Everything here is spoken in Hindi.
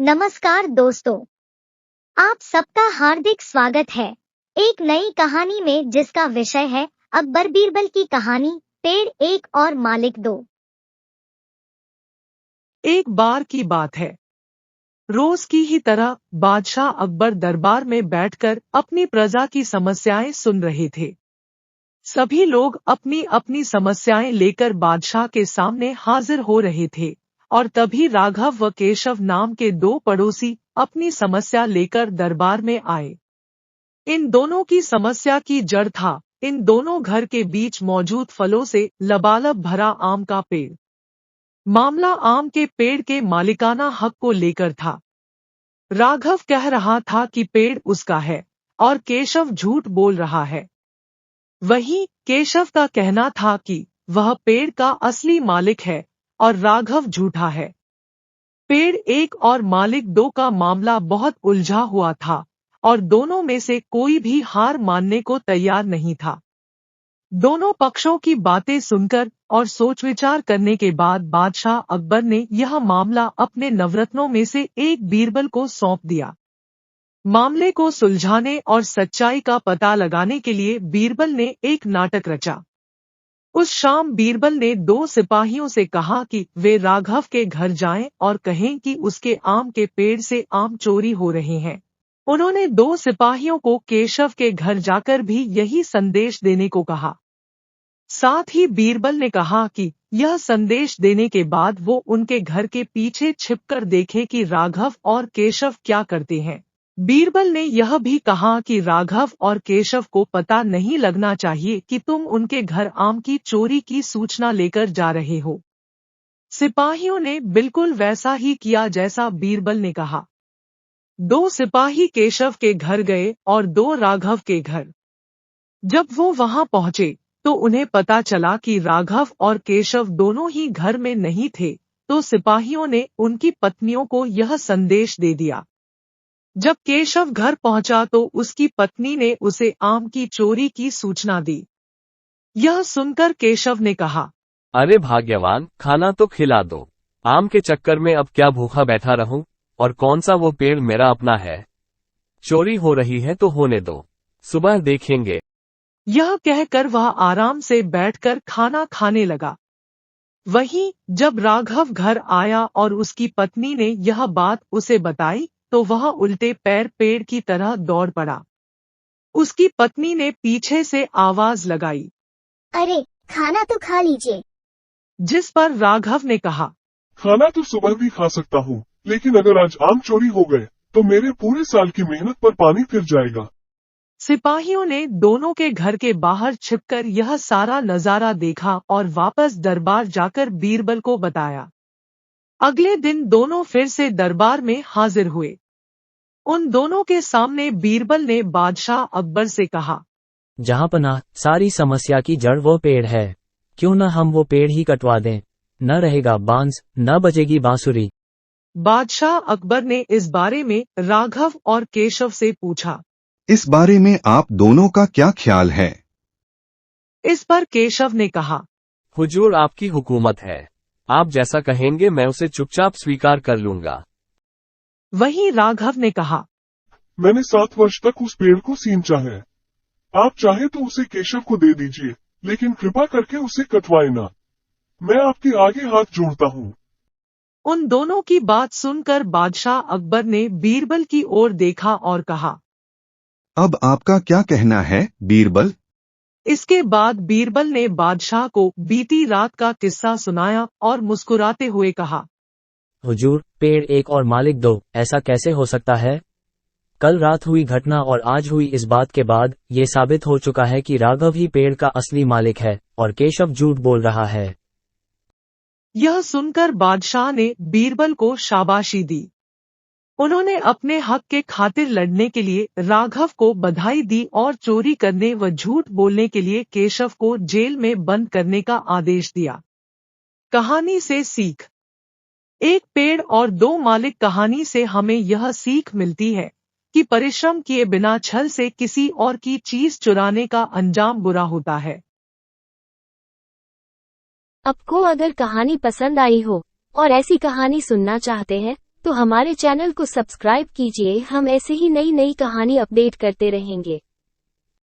नमस्कार दोस्तों, आप सबका हार्दिक स्वागत है एक नई कहानी में जिसका विषय है अकबर बीरबल की कहानी पेड़ एक और मालिक दो। एक बार की बात है। रोज की ही तरह बादशाह अकबर दरबार में बैठकर अपनी प्रजा की समस्याएं सुन रहे थे। सभी लोग अपनी अपनी समस्याएं लेकर बादशाह के सामने हाजिर हो रहे थे और तभी राघव व केशव नाम के दो पड़ोसी अपनी समस्या लेकर दरबार में आए। इन दोनों की समस्या की जड़ था इन दोनों घर के बीच मौजूद फलों से लबालब भरा आम का पेड़। मामला आम के पेड़ के मालिकाना हक को लेकर था। राघव कह रहा था कि पेड़ उसका है और केशव झूठ बोल रहा है। वहीं केशव का कहना था कि वह पेड़ का असली मालिक है और राघव झूठा है। पेड़ एक और मालिक दो का मामला बहुत उलझा हुआ था और दोनों में से कोई भी हार मानने को तैयार नहीं था। दोनों पक्षों की बातें सुनकर और सोच विचार करने के बाद बादशाह अकबर ने यह मामला अपने नवरत्नों में से एक बीरबल को सौंप दिया। मामले को सुलझाने और सच्चाई का पता लगाने के लिए बीरबल ने एक नाटक रचा। उस शाम बीरबल ने दो सिपाहियों से कहा कि वे राघव के घर जाएं और कहें कि उसके आम के पेड़ से आम चोरी हो रहे हैं। उन्होंने दो सिपाहियों को केशव के घर जाकर भी यही संदेश देने को कहा। साथ ही बीरबल ने कहा कि यह संदेश देने के बाद वो उनके घर के पीछे छिपकर देखे कि राघव और केशव क्या करते हैं। बीरबल ने यह भी कहा कि राघव और केशव को पता नहीं लगना चाहिए कि तुम उनके घर आम की चोरी की सूचना लेकर जा रहे हो। सिपाहियों ने बिल्कुल वैसा ही किया जैसा बीरबल ने कहा। दो सिपाही केशव के घर गए और दो राघव के घर। जब वो वहां पहुंचे तो उन्हें पता चला कि राघव और केशव दोनों ही घर में नहीं थे, तो सिपाहियों ने उनकी पत्नियों को यह संदेश दे दिया। जब केशव घर पहुंचा तो उसकी पत्नी ने उसे आम की चोरी की सूचना दी। यह सुनकर केशव ने कहा, अरे भाग्यवान, खाना तो खिला दो। आम के चक्कर में अब क्या भूखा बैठा रहूं, और कौन सा वो पेड़ मेरा अपना है। चोरी हो रही है तो होने दो, सुबह देखेंगे। यह कहकर वह आराम से बैठकर खाना खाने लगा। वहीं जब राघव घर आया और उसकी पत्नी ने यह बात उसे बताई तो वह उल्टे पैर पेड़ की तरह दौड़ पड़ा। उसकी पत्नी ने पीछे से आवाज लगाई, अरे खाना तो खा लीजिए। जिस पर राघव ने कहा, खाना तो सुबह भी खा सकता हूँ, लेकिन अगर आज आम चोरी हो गए तो मेरे पूरे साल की मेहनत पर पानी फिर जाएगा। सिपाहियों ने दोनों के घर के बाहर छिपकर यह सारा नजारा देखा और वापस दरबार जाकर बीरबल को बताया। अगले दिन दोनों फिर से दरबार में हाजिर हुए। उन दोनों के सामने बीरबल ने बादशाह अकबर से कहा, जहाँपनाह, सारी समस्या की जड़ वो पेड़ है। क्यों न हम वो पेड़ ही कटवा दें। न रहेगा बांस, न बजेगी बांसुरी। बादशाह अकबर ने इस बारे में राघव और केशव से पूछा। इस बारे में आप दोनों का क्या ख्याल है? इस पर केशव ने कहा, हुजूर, आपकी हुकूमत है। आप जैसा कहेंगे मैं उसे चुपचाप स्वीकार कर लूंगा। वहीं राघव ने कहा, मैंने 7 वर्ष तक उस पेड़ को सींचा है। आप चाहे तो उसे केशव को दे दीजिए, लेकिन कृपा करके उसे कटवाए ना। मैं आपके आगे हाथ जोड़ता हूँ। उन दोनों की बात सुनकर बादशाह अकबर ने बीरबल की ओर देखा और कहा, अब आपका क्या कहना है, बीरबल? इसके बाद बीरबल ने बादशाह को बीती रात का किस्सा सुनाया और मुस्कुराते हुए कहा, हुजूर, पेड़ एक और मालिक दो, ऐसा कैसे हो सकता है? कल रात हुई घटना और आज हुई इस बात के बाद ये साबित हो चुका है कि राघव ही पेड़ का असली मालिक है और केशव झूठ बोल रहा है। यह सुनकर बादशाह ने बीरबल को शाबाशी दी। उन्होंने अपने हक के खातिर लड़ने के लिए राघव को बधाई दी और चोरी करने व झूठ बोलने के लिए केशव को जेल में बंद करने का आदेश दिया। कहानी से सीख। एक पेड़ और दो मालिक कहानी से हमें यह सीख मिलती है कि परिश्रम किए बिना छल से किसी और की चीज चुराने का अंजाम बुरा होता है। आपको अगर कहानी पसंद आई हो और ऐसी कहानी सुनना चाहते हैं तो हमारे चैनल को सब्सक्राइब कीजिए, हम ऐसे ही नई नई कहानी अपडेट करते रहेंगे।